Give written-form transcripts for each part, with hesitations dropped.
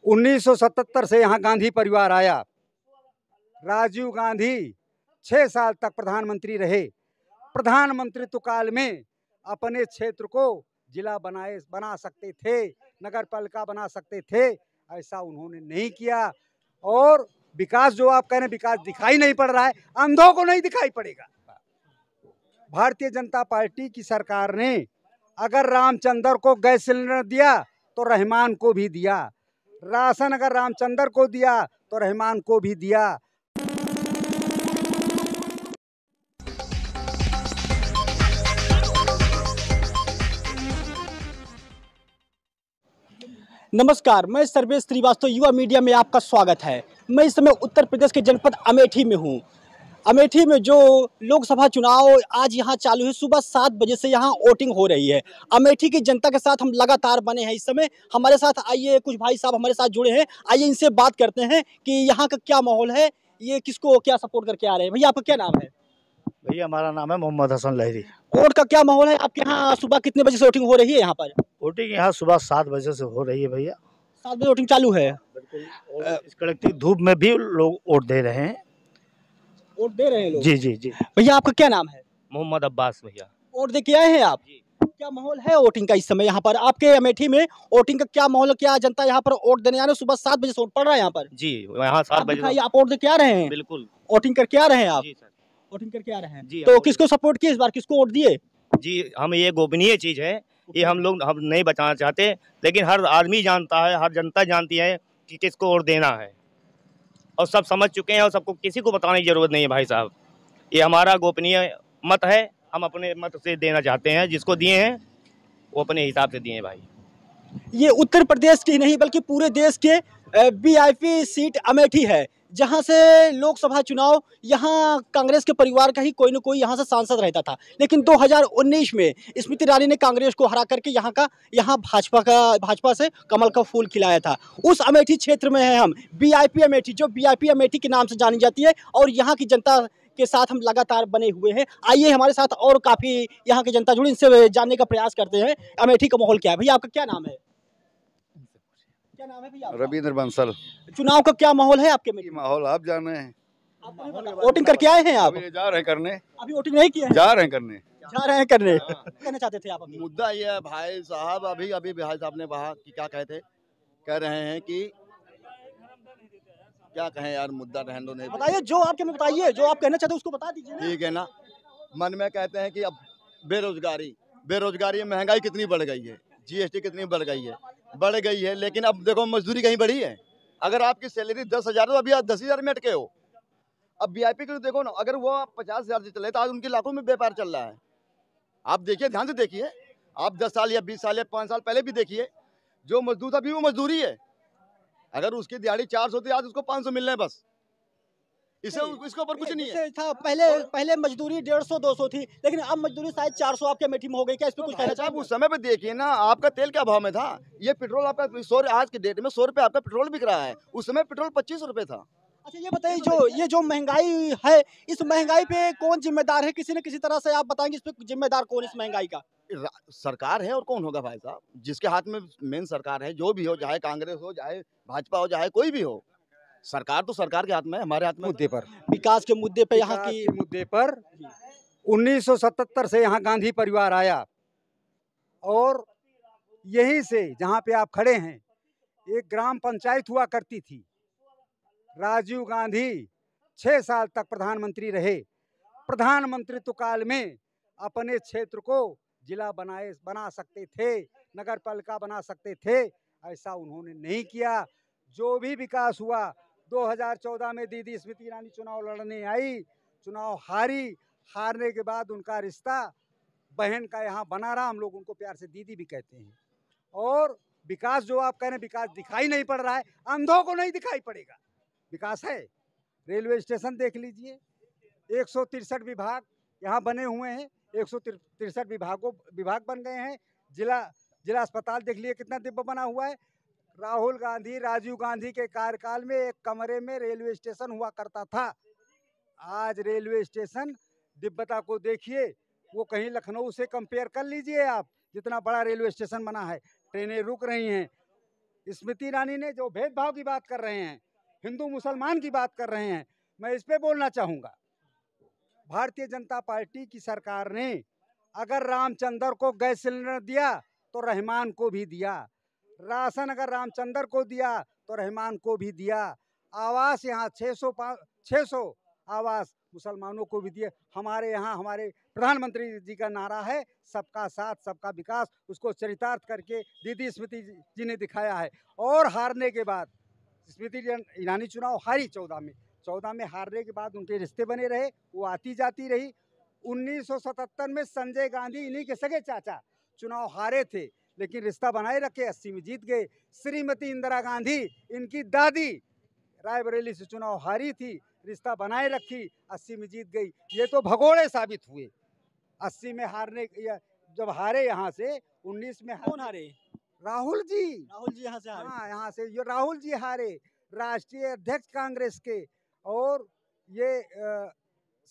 1977 से यहाँ गांधी परिवार आया। राजीव गांधी 6 साल तक प्रधानमंत्री रहे। प्रधानमंत्रित्व काल में अपने क्षेत्र को जिला बना सकते थे, नगर पालिका बना सकते थे, ऐसा उन्होंने नहीं किया। और विकास जो आप कह रहे हैं, विकास दिखाई नहीं पड़ रहा है, अंधों को नहीं दिखाई पड़ेगा। भारतीय जनता पार्टी की सरकार ने अगर रामचंद्र को गैस सिलेंडर दिया तो रहमान को भी दिया, राशन अगर रामचंद्र को दिया तो रहमान को भी दिया। नमस्कार, मैं सर्वेश श्रीवास्तव, युवा मीडिया में आपका स्वागत है। मैं इस समय उत्तर प्रदेश के जनपद अमेठी में हूँ। अमेठी में जो लोकसभा चुनाव आज यहाँ चालू है, सुबह 7 बजे से यहाँ वोटिंग हो रही है। अमेठी की जनता के साथ हम लगातार बने हैं। इस समय हमारे साथ आइए, कुछ भाई साहब हमारे साथ जुड़े हैं, आइए इनसे बात करते हैं कि यहाँ का क्या माहौल है, ये किसको क्या सपोर्ट करके आ रहे हैं। भैया आपका क्या नाम है? भैया हमारा नाम है मोहम्मद हसन लहरी। वोट का क्या माहौल है आपके यहाँ? सुबह कितने बजे से वोटिंग हो रही है यहाँ पर? वोटिंग यहाँ सुबह 7 बजे से हो रही है भैया। 7 बजे वोटिंग चालू है। बिल्कुल। इस कड़कती धूप में भी लोग वोट दे रहे हैं। वोट दे रहे हैं लोग? जी जी जी। भैया आपका क्या नाम है? मोहम्मद अब्बास भैया। वोट दे के आए हैं आप? क्या माहौल है वोटिंग का इस समय यहाँ पर आपके अमेठी में? वोटिंग का क्या माहौल है? क्या जनता यहाँ पर वोट देने आ रहे हैं? सुबह 7 बजे से वोट पड़ रहा है यहाँ पर? जी, यहाँ 7 बजे आप वोट दे के आ रहे हैं? बिल्कुल। वोटिंग करके आ रहे हैं आप? जी सर। वोटिंग करके आ रहे हैं जी, तो किसको सपोर्ट किए इस बार, किसको वोट दिए? जी, हम ये गोपनीय चीज़ है, ये हम नहीं बताना चाहते, लेकिन हर आदमी जानता है, हर जनता जानती है कि किसको वोट देना है, और सब समझ चुके हैं, और सबको किसी को बताने की जरूरत नहीं है भाई साहब। ये हमारा गोपनीय मत है, हम अपने मत से देना चाहते हैं। जिसको दिए हैं वो अपने हिसाब से दिए हैं भाई। ये उत्तर प्रदेश की नहीं बल्कि पूरे देश के वीआईपी सीट अमेठी है, जहां से लोकसभा चुनाव यहाँ कांग्रेस के परिवार का ही कोई न कोई यहाँ से सांसद रहता था। लेकिन 2019 में स्मृति ईरानी ने कांग्रेस को हरा करके यहाँ भाजपा से कमल का फूल खिलाया था। उस अमेठी क्षेत्र में है हम, वीआईपी अमेठी, जो वीआईपी अमेठी के नाम से जानी जाती है, और यहाँ की जनता के साथ हम लगातार बने हुए हैं। आइए हमारे साथ और काफी यहाँ की जनता जुड़ी, इनसे जानने का प्रयास करते हैं अमेठी का माहौल क्या है। भैया आपका क्या नाम है? क्या नाम है भैया? रविंद्र बंसल। चुनाव का क्या माहौल है आपके में? माहौल आप जान रहे हैं। वोटिंग करके आए हैं आप? अभी जा रहे हैं करने। अभी वोटिंग नहीं किया है? जा रहे हैं करने। जा रहे हैं करने। कहना चाहते थे आप अभी? मुद्दा ये है भाई साहब, अभी भाई साहब ने कहा कि क्या कहते, कह रहे हैं कि क्या कहें यार, मुद्दा रहने दो। नहीं बताइए, जो आपके में बताइए, जो आप कहना चाहते हैं उसको बता दीजिए ना। ठीक है ना। मन में कहते हैं कि अब बेरोजगारी महंगाई कितनी बढ़ गई है, जीएसटी कितनी बढ़ गई है, लेकिन अब देखो मजदूरी कहीं बढ़ी है। अगर आपकी सैलरी 10,000 तो अभी आप 10,000 में अटके हो। अब वीआईपी को देखो ना, अगर वो 50,000 से चले तो आज उनके लाखों में व्यापार चल रहा है। आप देखिए, ध्यान से देखिए, आप 10 साल या 20 साल या 5 साल पहले भी देखिए, जो मजदूर था अभी वो मजदूरी है। अगर उसकी दिहाड़ी 400 थी, आज उसको 500 मिल रहे हैं बस। इसके ऊपर कुछ नहीं है। था पहले मजदूरी 150-200 थी, लेकिन अब मजदूरी शायद 400 आपके अमेठी में हो गई। क्या इस पे कुछ कहना चाहिए? उस समय पे देखिए ना, आपका तेल क्या भाव में था? ये पेट्रोल आपका आज के डेट में 100 रुपए आपका पेट्रोल बिक रहा है, उस समय पेट्रोल 25 रुपए था। अच्छा ये बताइए, जो महंगाई है, इस महंगाई पे कौन जिम्मेदार है? किसी न किसी तरह से आप बताएंगे, इस पे जिम्मेदार कौन इस महंगाई का? सरकार है, और कौन होगा भाई साहब? जिसके हाथ में मेन सरकार है, जो भी हो, चाहे कांग्रेस हो, चाहे भाजपा हो, चाहे कोई भी हो, सरकार तो सरकार के हाथ में है, हमारे हाथ में। मुद्दे पर, विकास के मुद्दे पे, यहाँ की मुद्दे पर 1977 से यहाँ गांधी परिवार आया, और यहीं से जहाँ पे आप खड़े हैं एक ग्राम पंचायत हुआ करती थी। राजीव गांधी 6 साल तक प्रधानमंत्री रहे। प्रधानमंत्रित्व काल में अपने क्षेत्र को जिला बना सकते थे, नगर पालिका बना सकते थे, ऐसा उन्होंने नहीं किया। जो भी विकास हुआ, 2014 में दीदी स्मृति ईरानी चुनाव लड़ने आई, चुनाव हारने के बाद उनका रिश्ता बहन का यहाँ बना रहा। हम लोग उनको प्यार से दीदी भी कहते हैं। और विकास जो आप कह रहे हैं, विकास दिखाई नहीं पड़ रहा है, अंधों को नहीं दिखाई पड़ेगा। विकास है। रेलवे स्टेशन देख लीजिए, 163 विभाग यहाँ बने हुए हैं, 163 विभाग बन गए हैं। जिला अस्पताल देख लीजिए कितना दिव्य बना हुआ है। राजीव गांधी के कार्यकाल में एक कमरे में रेलवे स्टेशन हुआ करता था। आज रेलवे स्टेशन दिव्यता को देखिए, वो कहीं लखनऊ से कंपेयर कर लीजिए आप, जितना बड़ा रेलवे स्टेशन बना है। ट्रेनें रुक रही हैं, स्मृति ईरानी ने जो भेदभाव की बात कर रहे हैं, हिंदू मुसलमान की बात कर रहे हैं, मैं इस पे बोलना चाहूँगा। भारतीय जनता पार्टी की सरकार ने अगर रामचंद्र को गैस सिलेंडर दिया तो रहमान को भी दिया, राशन अगर रामचंद्र को दिया तो रहमान को भी दिया, आवास यहाँ 600 आवास मुसलमानों को भी दिए। हमारे यहाँ हमारे प्रधानमंत्री जी का नारा है सबका साथ सबका विकास, उसको चरितार्थ करके दीदी स्मृति जी ने दिखाया है। और हारने के बाद स्मृति ईरानी चुनाव हारी 14 में हारने के बाद उनके रिश्ते बने रहे, वो आती जाती रही। 1977 में संजय गांधी इन्हीं के सगे चाचा चुनाव हारे थे, लेकिन रिश्ता बनाए रखे, 80 में जीत गए। श्रीमती इंदिरा गांधी इनकी दादी रायबरेली से चुनाव हारी थी, रिश्ता बनाए रखी, 80 में जीत गई। ये तो भगोड़े साबित हुए। 80 में हारने जब हारे यहाँ से, 19 में कौन हारे? राहुल जी यहाँ से हारे। हाँ, यहाँ से ये राहुल जी हारे, राष्ट्रीय अध्यक्ष कांग्रेस के, और ये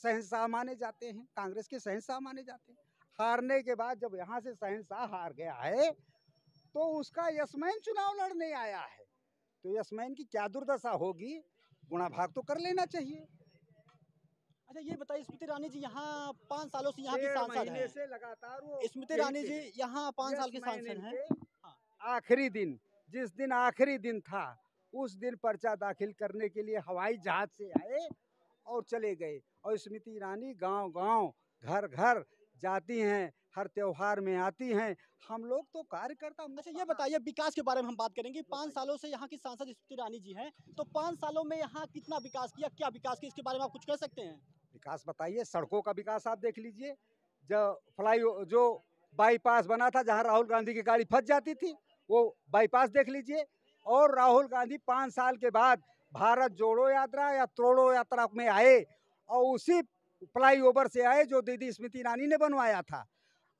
शहंशाह माने जाते हैं, कांग्रेस के शहंशाह माने जाते हैं। हारने के बाद जब यहाँ से शहंशाह हार गया है तो उसका यशमैन चुनाव लड़ने आया है, तो यशमैन की क्या दुर्दशा होगी, गुणा भाग तो कर लेना चाहिए। अच्छा ये बताइए स्मृति ईरानी जी यहाँ 5 सालों से यहाँ की सांसद हैं। से लगातार वो स्मृति ईरानी जी यहाँ 5 साल की सांसद हैं। आखिरी दिन, जिस दिन आखिरी दिन था, उस दिन पर्चा दाखिल करने के लिए हवाई जहाज से आए और चले गए। और स्मृति ईरानी गांव-गांव, घर-घर जाती हैं, हर त्योहार में आती हैं। हम लोग तो कार्यकर्ता। अच्छा ये बताइए विकास के बारे में हम बात करेंगे। 5 सालों से यहाँ की सांसद स्मृति ईरानी जी हैं, तो 5 सालों में यहाँ कितना विकास किया, क्या विकास किया, इसके बारे में आप कुछ कह सकते हैं? विकास बताइए, सड़कों का विकास आप देख लीजिए। जो बाईपास बना था जहाँ राहुल गांधी की गाड़ी फंस जाती थी, वो बाईपास देख लीजिए। और राहुल गांधी 5 साल के बाद भारत जोड़ो यात्रा या तोड़ो यात्रा में आए और उसी फ्लाईओवर से आए जो दीदी स्मृति ईरानी ने बनवाया था।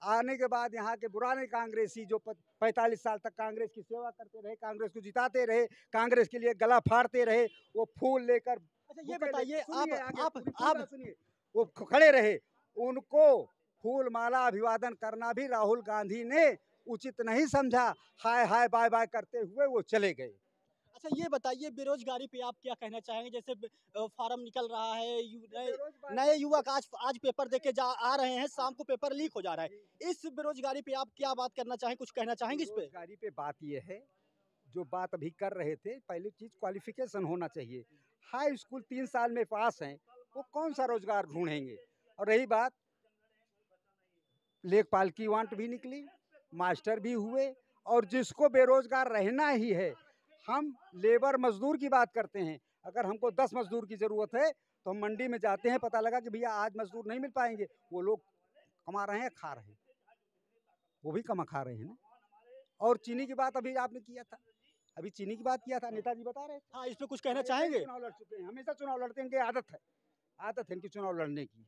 आने के बाद यहाँ के पुराने कांग्रेसी जो 45 साल तक कांग्रेस की सेवा करते रहे, कांग्रेस को जिताते रहे, कांग्रेस के लिए गला फाड़ते रहे, वो फूल लेकर। अच्छा ये बताइए आप सुनिए, वो खड़े रहे, उनको फूल माला अभिवादन करना भी राहुल गांधी ने उचित नहीं समझा। हाय हाय बाय बाय करते हुए वो चले गए। अच्छा ये बताइए बेरोजगारी पे आप क्या कहना चाहेंगे? जैसे फार्म निकल रहा है, नए युवक आज पेपर देके आ रहे हैं, शाम को पेपर लीक हो जा रहा है। इस बेरोजगारी पे आप क्या बात करना चाहेंगे, कुछ कहना चाहेंगे इस पे? बेरोजगारी पे बात ये है, जो बात अभी कर रहे थे, पहली चीज क्वालिफिकेशन होना चाहिए। हाई स्कूल 3 साल में पास हैं, वो कौन सा रोजगार ढूंढेंगे। और रही बात, लेखपाल की वांट भी निकली, मास्टर भी हुए, और जिसको बेरोजगार रहना ही है। हम लेबर मजदूर की बात करते हैं, अगर हमको 10 मजदूर की ज़रूरत है तो हम मंडी में जाते हैं, पता लगा कि भैया आज मजदूर नहीं मिल पाएंगे, वो लोग कमा रहे हैं, खा रहे हैं, वो भी कमा खा रहे हैं ना। और चीनी की बात अभी आपने किया था, अभी चीनी की बात किया था, नेताजी बता रहे थे। हाँ, इस पे कुछ कहना चाहेंगे? चुनाव लड़ चुके हैं, हमेशा चुनाव लड़ते हैं, इनकी आदत है इनकी चुनाव लड़ने की।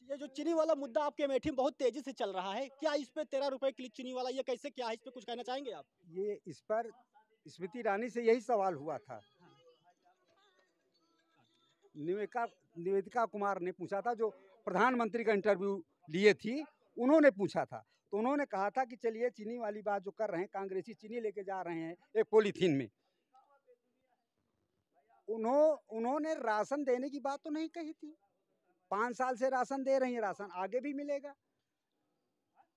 ये जो चीनी वाला मुद्दा आपके अमेठी में बहुत तेजी से चल रहा है, क्या इस पे 13 रुपए किलो चीनी वाला ये कैसे, क्या है, इस पे कुछ कहना चाहेंगे आप? ये इस पर स्मृति ईरानी से यही सवाल हुआ था। निवेदिका कुमार ने पूछा था, जो प्रधानमंत्री का इंटरव्यू लिए थी, उन्होंने पूछा था, तो उन्होंने कहा था कि चलिए चीनी वाली बात जो कर रहे हैं, कांग्रेसी चीनी लेके जा रहे हैं एक पॉलीथीन में। उन्होंने राशन देने की बात तो नहीं कही थी। 5 साल से राशन दे रही है, राशन आगे भी मिलेगा।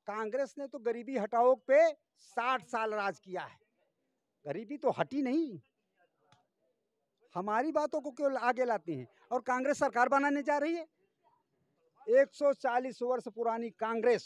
कांग्रेस ने तो गरीबी हटाओ पे 60 साल राज किया है, गरीबी तो हटी नहीं। हमारी बातों को क्यों आगे लाते हैं? और कांग्रेस सरकार बनाने जा रही है। 140 वर्ष पुरानी कांग्रेस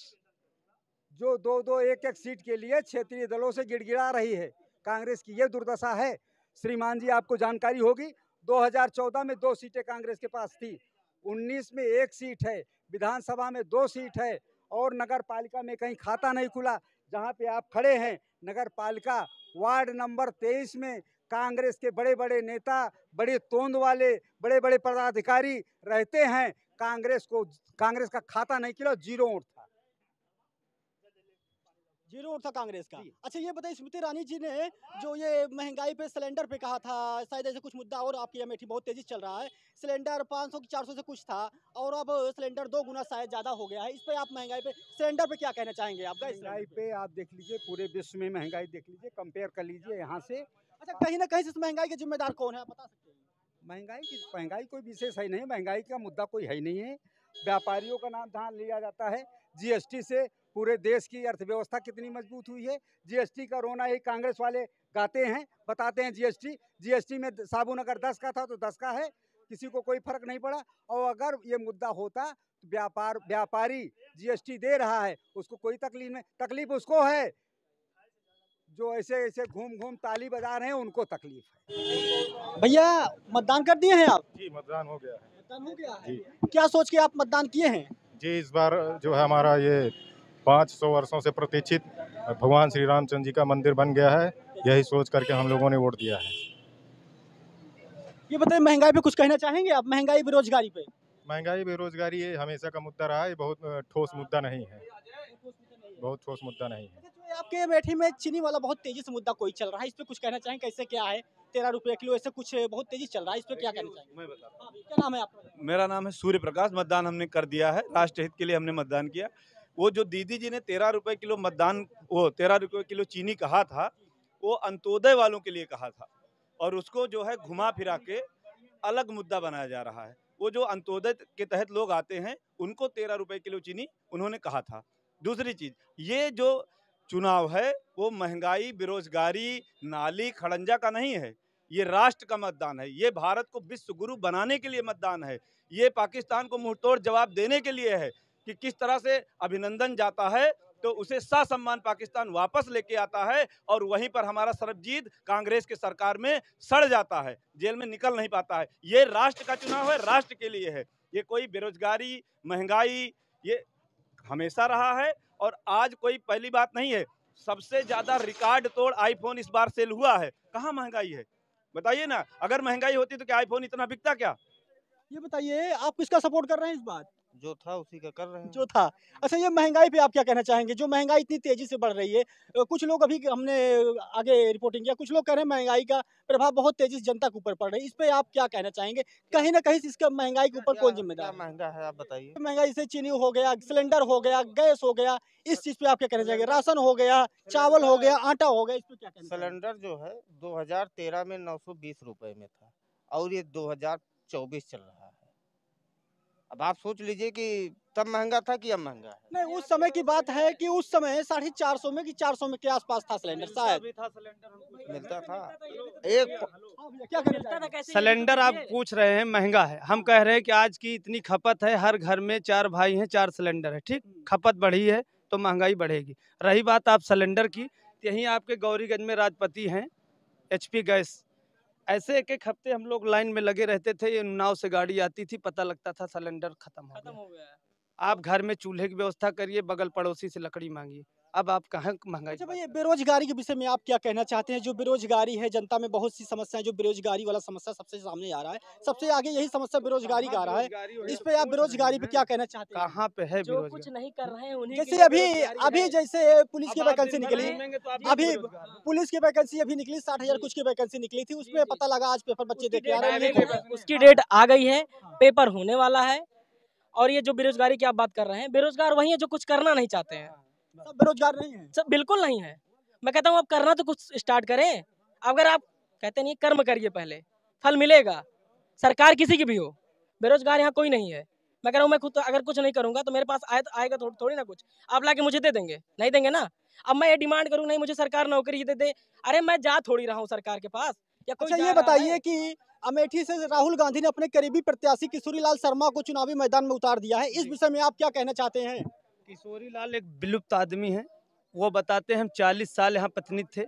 जो 2-2 1-1 सीट के लिए क्षेत्रीय दलों से गिड़गिड़ा रही है, कांग्रेस की ये दुर्दशा है। श्रीमान जी, आपको जानकारी होगी, 2014 में 2 सीटें कांग्रेस के पास थी, 19 में 1 सीट है, विधानसभा में 2 सीट है, और नगर पालिका में कहीं खाता नहीं खुला। जहाँ पे आप खड़े हैं, नगर पालिका वार्ड नंबर 23 में कांग्रेस के बड़े बड़े नेता, बड़े तोंद वाले, बड़े बड़े पदाधिकारी रहते हैं। कांग्रेस का खाता नहीं खुला, 0 वोट था। जीरो वोट था कांग्रेस का। अच्छा ये बताइए, स्मृति ईरानी जी ने जो ये महंगाई पे सिलेंडर पे कहा था, शायद ऐसे कुछ मुद्दा, और आपकी अमेठी बहुत तेजी से चल रहा है, सिलेंडर 500 की 400 से कुछ था और अब सिलेंडर 2 गुना शायद ज्यादा हो गया है। इस पे आप महंगाई पे, सिलेंडर पे क्या कहना चाहेंगे आप? महंगाई पे आप देख लीजिए, पूरे विश्व में महंगाई देख लीजिए, कंपेयर कर लीजिए यहाँ से। अच्छा कहीं ना कहीं से इस महंगाई के जिम्मेदार कौन है, आप बता सकते हैं? महंगाई कोई विशेष है नहीं, महंगाई का मुद्दा कोई है ही नहीं है। व्यापारियों का नाम जहाँ लिया जाता है, जीएसटी से पूरे देश की अर्थव्यवस्था कितनी मजबूत हुई है। जीएसटी का रोना ही कांग्रेस वाले गाते हैं, बताते हैं जीएसटी में साबुन अगर 10 का था तो 10 का है, किसी को कोई फर्क नहीं पड़ा। और अगर ये मुद्दा होता तो व्यापारी जीएसटी दे रहा है, उसको कोई तकलीफ नहीं। तकलीफ उसको है जो ऐसे ऐसे घूम घूम ताली बजा रहे हैं, उनको तकलीफ है। भैया मतदान कर दिए हैं आप? जी मतदान हो गया है। मतदान हो गया है जी। क्या सोच के आप मतदान किए हैं? जी इस बार जो है हमारा ये 500 वर्षों से प्रतीक्षित भगवान श्री रामचंद्र जी का मंदिर बन गया है, यही सोच करके हम लोगों ने वोट दिया है। ये बताइए महंगाई पे कुछ कहना चाहेंगे आप? महंगाई बेरोजगारी पे? महंगाई बेरोजगारी ये हमेशा का मुद्दा रहा है, ये बहुत ठोस मुद्दा नहीं है, बहुत ठोस मुद्दा नहीं है। जो आपके अमेठी में चीनी वाला बहुत तेजी से मुद्दा कोई चल रहा है, इस पे कुछ कहना चाहेंगे? कैसे क्या है, 13 रुपए किलो, ऐसे कुछ बहुत तेजी चल रहा है, इस पे क्या कहना चाहेंगे? मैं बताता हूँ। क्या नाम है आपका? मेरा नाम है सूर्य प्रकाश। मतदान हमने कर दिया है, राष्ट्र हित के लिए हमने मतदान किया। वो जो दीदी जी ने 13 रुपए किलो मतदान, वो 13 रुपए किलो चीनी कहा था, वो अंत्योदय वालों के लिए कहा था और उसको जो है घुमा फिरा के अलग मुद्दा बनाया जा रहा है। वो जो अंत्योदय के तहत लोग आते हैं उनको 13 रुपए किलो चीनी उन्होंने कहा था। दूसरी चीज, ये जो चुनाव है वो महंगाई, बेरोजगारी, नाली खड़ंजा का नहीं है, ये राष्ट्र का मतदान है। ये भारत को विश्व गुरु बनाने के लिए मतदान है। ये पाकिस्तान को मुंहतोड़ जवाब देने के लिए है कि किस तरह से अभिनंदन जाता है तो उसे ससम्मान पाकिस्तान वापस लेके आता है और वहीं पर हमारा सरबजीत कांग्रेस के सरकार में सड़ जाता है, जेल में निकल नहीं पाता है। ये राष्ट्र का चुनाव है, राष्ट्र के लिए है। ये कोई बेरोजगारी, महंगाई ये हमेशा रहा है और आज कोई पहली बात नहीं है। सबसे ज्यादा रिकॉर्ड तोड़ आईफोन इस बार सेल हुआ है। कहाँ महंगाई है बताइए ना? अगर महंगाई होती तो क्या आईफोन इतना बिकता क्या? ये बताइए आप किसका सपोर्ट कर रहे हैं इस बार? जो था उसी का कर रहे हैं। जो था। अच्छा ये महंगाई पे आप क्या कहना चाहेंगे? जो महंगाई इतनी तेजी से बढ़ रही है, कुछ लोग, अभी हमने आगे रिपोर्टिंग किया, कुछ लोग कह रहे हैं महंगाई का प्रभाव बहुत तेजी से जनता के ऊपर पड़ रहा है, इस पे आप क्या कहना चाहेंगे? कहीं ना कहीं इसका महंगाई के ऊपर कौन जिम्मेदार है? महंगा है आप बताइए। महंगाई से चीनी हो गया, सिलेंडर हो गया, गैस हो गया, इस चीज पे आप क्या कहना चाहेंगे? राशन हो गया, चावल हो गया, आटा हो गया, इस पे क्या कहना चाहेंगे? सिलेंडर जो है 2013 में 920 रुपए में था और ये 2024 चल रहा है। अब आप सोच लीजिए कि तब महंगा था कि अब महंगा है। नहीं, उस समय की बात है कि उस समय 450 में कि 400 में के आसपास था सिलेंडर शायद। मिलता था एक क्या कहना चाहेंगे? सिलेंडर आप पूछ रहे हैं महंगा है, हम कह रहे हैं कि आज की इतनी खपत है, हर घर में 4 भाई हैं, 4 सिलेंडर है, ठीक, खपत बढ़ी है तो महंगाई बढ़ेगी। रही बात आप सिलेंडर की, यहीं आपके गौरीगंज में राजपति हैं, HP गैस, ऐसे एक एक हफ्ते हम लोग लाइन में लगे रहते थे, ये नाव से गाड़ी आती थी, पता लगता था सिलेंडर खत्म हो गया। आप घर में चूल्हे की व्यवस्था करिए, बगल पड़ोसी से लकड़ी मांगिए, अब आप कहाँ महंगाई। अच्छा भैया बेरोजगारी के विषय में आप क्या कहना चाहते हैं? जो बेरोजगारी है, जनता में बहुत सी समस्याएं, जो बेरोजगारी वाला समस्या सबसे सामने आ रहा है, सबसे आगे यही समस्या बेरोजगारी का आ रहा है, इस पे आप बेरोजगारी पे क्या कहना चाहते हैं? कहाँ पे है जो कुछ नहीं कर रहे हैं उन्हीं जैसे अभी जैसे पुलिस की वैकेंसी निकली, अभी पुलिस की वैकेंसी अभी निकली, 60,000 कुछ की वैकेंसी निकली थी, उसमें पता लगा आज पेपर बच्चे देख के आ रहे हैं, उसकी डेट आ गई है, पेपर होने वाला है। और ये जो बेरोजगारी की आप बात कर रहे हैं, बेरोजगार वही है जो कुछ करना नहीं चाहते हैं। सब बेरोजगार नहीं है, सब बिल्कुल नहीं है। मैं कहता हूँ आप करना तो कुछ स्टार्ट करें। अगर आप कहते नहीं कर्म करिए, पहले फल मिलेगा, सरकार किसी की भी हो, बेरोजगार यहाँ कोई नहीं है। मैं कह रहा हूँ मैं खुद अगर कुछ नहीं करूँगा तो मेरे पास आएगा थोड़ी ना कुछ, आप लाके मुझे दे देंगे, नहीं देंगे ना। अब मैं ये डिमांड करूँ नहीं मुझे सरकार नौकरी दे दे, अरे मैं जा थोड़ी रहा हूँ सरकार के पास या कोई। अच्छा ये बताइए कि अमेठी से राहुल गांधी ने अपने करीबी प्रत्याशी किशोरी लाल शर्मा को चुनावी मैदान में उतार दिया है, इस विषय में आप क्या कहना चाहते हैं? किशोरी लाल एक विलुप्त आदमी है, वो बताते हैं हम 40 साल यहाँ पत्नी थे,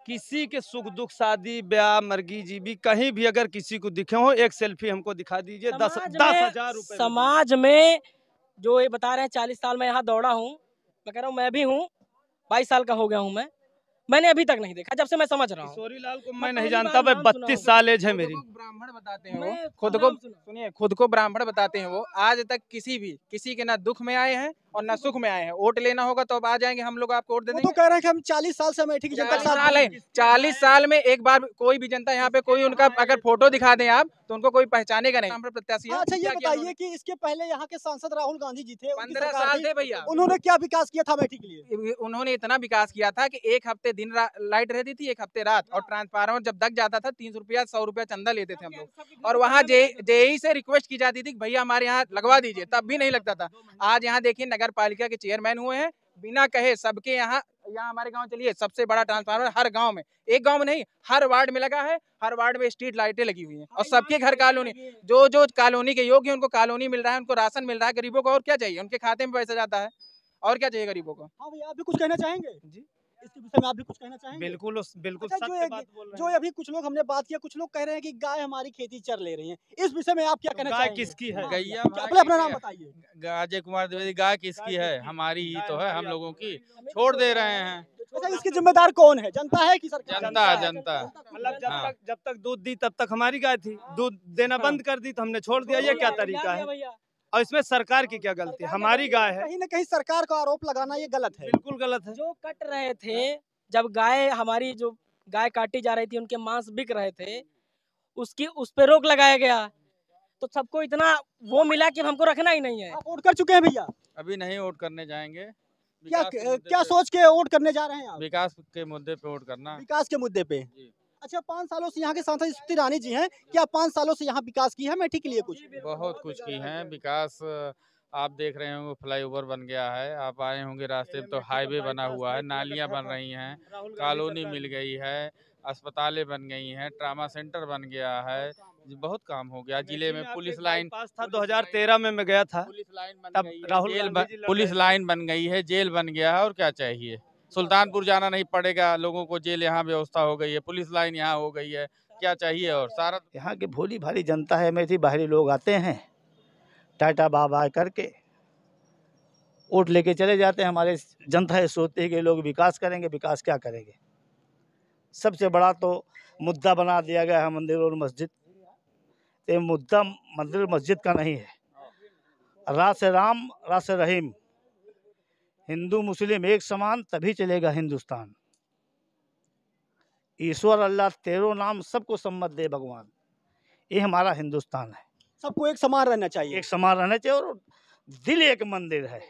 किसी के सुख दुख, शादी ब्याह, मर्गी जीवी, कहीं भी अगर किसी को दिखे हो, एक सेल्फी हमको दिखा दीजिए, 10,000 रुपए। समाज में जो ये बता रहे हैं 40 साल में यहाँ दौड़ा हूँ, मैं कह रहा हूँ मैं भी हूँ, 22 साल का हो गया हूँ, मैंने अभी तक नहीं देखा, जब से मैं समझ रहा हूँ। किशोरी लाल को मैं नहीं जानता, भाई 32 साल एज है मेरी। ब्राह्मण बताते हैं वो, खुद को सुनिए, खुद को ब्राह्मण बताते हैं वो, आज तक किसी के ना दुख में आए हैं और न सुख में आए हैं। वोट लेना होगा तो अब आ जाएंगे हम लोग, आपको वोट दे वो देंगे। तो कह रहे हैं कि हम 40 साल से अमेठी की जनता के 40 साथ साल है, 40 साल में एक बार कोई भी जनता यहाँ पे कोई उनका अगर फोटो दिखा दें आप तो उनको कोई पहचानेगा नहीं। हम पर प्रत्याशी है। अच्छा ये क्या किया बताइए कि इसके पहले यहाँ के सांसद राहुल गांधी जी थे, उनकी 15 सरकार साल थी, थे भैया। उन्होंने क्या विकास किया था अमेठी के लिए? उन्होंने इतना विकास किया था कि एक हफ्ते दिन लाइट रहती थी, एक हफ्ते रात, और ट्रांसफार्मर जब दग जाता था 300 रुपया 100 रुपया चंदा लेते थे हम लोग। और वहाँ जेई से रिक्वेस्ट की जाती थी कि भैया हमारे यहाँ लगवा दीजिए, तब भी नहीं लगता था। आज यहाँ देखिए नगर पालिका के चेयरमैन हुए हैं, बिना कहे सबके यहाँ हमारे गांव चलिए सबसे बड़ा ट्रांसफार्मर हर गांव में, एक गांव में नहीं हर वार्ड में लगा है। हर वार्ड में स्ट्रीट लाइटें लगी हुई हैं और सबके घर कॉलोनी, जो कॉलोनी के योग्य उनको कॉलोनी मिल रहा है, उनको राशन मिल रहा है। गरीबों को और क्या चाहिए, उनके खाते में पैसा जाता है, और क्या चाहिए गरीबों को। हाँ भैया, आप भी कुछ कहना चाहेंगे जी इसके विषय में? आप भी कुछ कहना चाहेंगे? बिल्कुल बिल्कुल अच्छा, सत्य बात बोल रहे जो अभी कुछ लोग हमने बात किया, कुछ लोग कह रहे हैं कि गाय हमारी खेती चर ले रही है, इस विषय में आप क्या कहना गाय चाहेंगे? किसकी है? गैया अपना नाम बताइए। अजय कुमार द्विवेदी। गाय किसकी है? हमारी ही तो है, हम लोगों की। छोड़ दे रहे हैं। अच्छा, इसकी जिम्मेदार कौन है, जनता है कि सरकार? जनता। मतलब हाँ। जब तक दूध दी तब तक हमारी गाय थी, दूध देना बंद कर दी तो हमने छोड़ दिया। ये क्या तरीका है? और इसमें सरकार की क्या गलती है? हमारी गाय है। कहीं ना कहीं सरकार का आरोप लगाना ये गलत है। बिल्कुल गलत है। जो कट रहे थे, जब गाय हमारी जो गाय काटी जा रही थी, उनके मांस बिक रहे थे, उस पे रोक लगाया गया, तो सबको इतना वो मिला कि हमको रखना ही नहीं है। आप वोट कर चुके हैं भैया? अभी नहीं वोट करने जाएंगे। क्या सोच के वोट करने जा रहे हैं आप? विकास के मुद्दे पे वोट करना। विकास के मुद्दे पे। अच्छा, 5 सालों से यहाँ के सांसद स्मृति ईरानी जी हैं, क्या 5 सालों से यहाँ विकास की है अमेठी के लिए कुछ? बहुत कुछ की है विकास। आप देख रहे होंगे फ्लाईओवर बन गया है, आप आए होंगे रास्ते में तो हाईवे बना हुआ है, नालियां बन रही हैं, कॉलोनी मिल गई है, अस्पतालें बन गई हैं, ट्रामा सेंटर बन गया है, बहुत काम हो गया। जिले में पुलिस लाइन पास था 2013 में मैं गया था, तब राहुल पुलिस लाइन बन गई है, जेल बन गया है, और क्या चाहिए। सुल्तानपुर जाना नहीं पड़ेगा लोगों को, जेल यहाँ व्यवस्था हो गई है, पुलिस लाइन यहाँ हो गई है, क्या चाहिए और सारा। यहाँ की भोली भाली जनता है, अमेठी बाहरी लोग आते हैं टाटा बाबा करके वोट लेके चले जाते हैं। हमारे जनता ये सोचती है कि लोग विकास करेंगे, विकास क्या करेंगे। सबसे बड़ा तो मुद्दा बना दिया गया है मंदिर और मस्जिद। ये मुद्दा मंदिर मस्जिद का नहीं है, रात से राम रात से रहीम, हिंदू मुस्लिम एक समान, तभी चलेगा हिंदुस्तान। ईश्वर अल्लाह तेरो नाम सबको सम्मत दे भगवान, ये हमारा हिंदुस्तान है। सबको एक समान रहना चाहिए। एक समान रहना चाहिए, और दिल एक मंदिर है,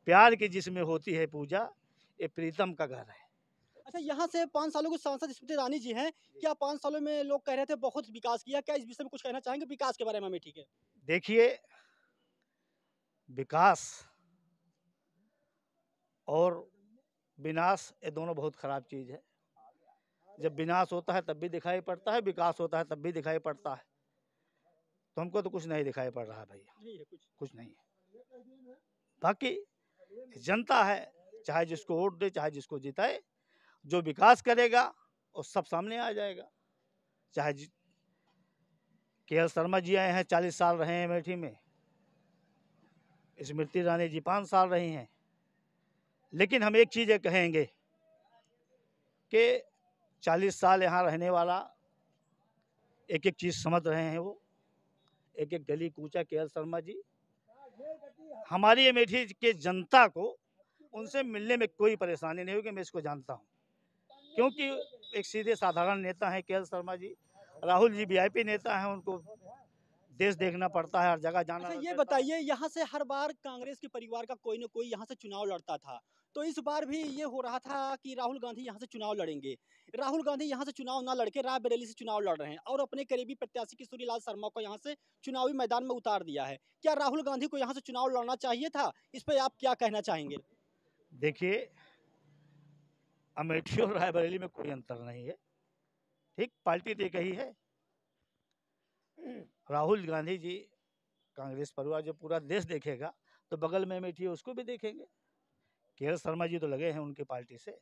प्यार की जिसमें होती है पूजा, ये प्रीतम का घर है। अच्छा, यहाँ से 5 सालों के सांसद स्मृति ईरानी जी हैं, क्या 5 सालों में लोग कह रहे थे बहुत विकास किया, क्या इस विषय में कुछ कहना चाहेंगे विकास के बारे में? ठीक है, देखिए, विकास और विनाश ये दोनों बहुत खराब चीज़ है। जब विनाश होता है तब भी दिखाई पड़ता है, विकास होता है तब भी दिखाई पड़ता है। तो हमको तो कुछ नहीं दिखाई पड़ रहा भैया, कुछ नहीं है। बाकी जनता है, चाहे जिसको वोट दे चाहे जिसको जिताए, जो विकास करेगा वो सब सामने आ जाएगा। चाहे के.एल. शर्मा जी आए हैं, 40 साल रहे हैं अमेठी में, स्मृति ईरानी जी 5 साल रही हैं। लेकिन हम एक चीज़ कहेंगे कि 40 साल यहाँ रहने वाला एक एक चीज़ समझ रहे हैं, वो एक एक गली कूचा के.एल. शर्मा जी। हमारी अमेठी के जनता को उनसे मिलने में कोई परेशानी नहीं होगी, मैं इसको जानता हूँ, क्योंकि एक सीधे साधारण नेता हैं के.एल. शर्मा जी। राहुल जी वीआईपी नेता हैं, उनको देश देखना पड़ता है, हर जगह जाना। अच्छा, ये बताइए, यहाँ से हर बार कांग्रेस के परिवार का कोई ना कोई यहाँ से चुनाव लड़ता था, तो इस बार भी ये हो रहा था कि राहुल गांधी यहाँ से चुनाव लड़ेंगे। राहुल गांधी यहाँ से चुनाव ना लड़के रायबरेली से चुनाव लड़ रहे हैं और अपने करीबी प्रत्याशी किशोरी लाल शर्मा को यहाँ से चुनावी मैदान में उतार दिया है। क्या राहुल गांधी को यहाँ से चुनाव लड़ना चाहिए था? इस पर आप क्या कहना चाहेंगे? देखिए, अमेठी और रायबरेली में कोई अंतर नहीं है, ठीक, पार्टी तो एक ही है। राहुल गांधी जी कांग्रेस परिवार जो पूरा देश देखेगा, तो बगल में अमेठी है उसको भी देखेंगे। के.एल. शर्मा जी तो लगे हैं उनकी पार्टी से,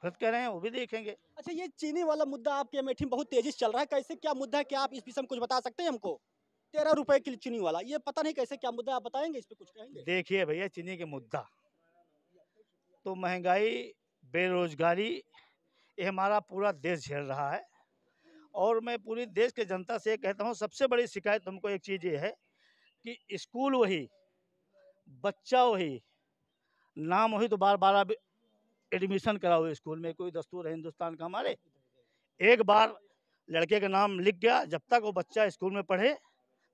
गलत कह रहे हैं, वो भी देखेंगे। अच्छा, ये चीनी वाला मुद्दा आपके अमेठी में बहुत तेजी से चल रहा है, कैसे क्या मुद्दा है, क्या आप इस विषय में कुछ बता सकते हैं हमको? 13 रुपए की चीनी वाला, ये पता नहीं कैसे क्या मुद्दा, आप बताएंगे, इस पे कुछ कहेंगे? देखिए भैया, चीनी के मुद्दा तो महंगाई, बेरोजगारी, ये हमारा पूरा देश झेल रहा है। और मैं पूरी देश के जनता से कहता हूँ, सबसे बड़ी शिकायत हमको एक चीज़ ये है कि स्कूल वही बच्चा वही नाम वही तो बार बार अब एडमिशन कराओ स्कूल में, कोई दस्तूर है हिंदुस्तान का हमारे। एक बार लड़के का नाम लिख गया, जब तक वो बच्चा स्कूल में पढ़े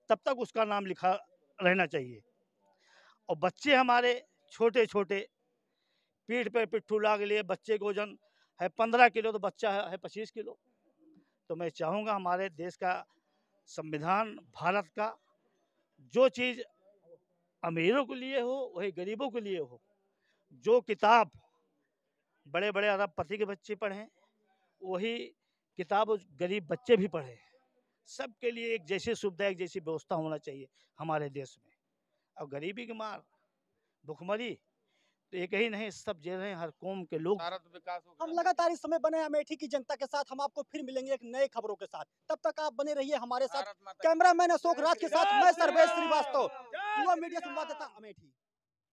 तब तक उसका नाम लिखा रहना चाहिए। और बच्चे हमारे छोटे छोटे पीठ पे पिट्ठू लाग लिए, बच्चे का वजन है 15 किलो तो बच्चा है 25 किलो। तो मैं चाहूँगा हमारे देश का संविधान, भारत का जो चीज़ अमीरों के लिए हो वही गरीबों के लिए हो। जो किताब बड़े बड़े अरबपति के बच्चे पढ़ें वही किताब गरीब बच्चे भी पढ़ें। सबके लिए एक जैसी सुविधा, एक जैसी व्यवस्था होना चाहिए हमारे देश में। और गरीबी की मार, भुखमरी तो एक ही नहीं, सब झेल रहे हैं, हर कौम के लोग। हम लगातार इस समय बने हैं अमेठी की जनता के साथ। हम आपको फिर मिलेंगे एक नए खबरों के साथ, तब तक आप बने रहिए हमारे साथ। कैमरामैन अशोक राज के साथ मैं सर्वेश श्रीवास्तव, युवा मीडिया संवाददाता अमेठी।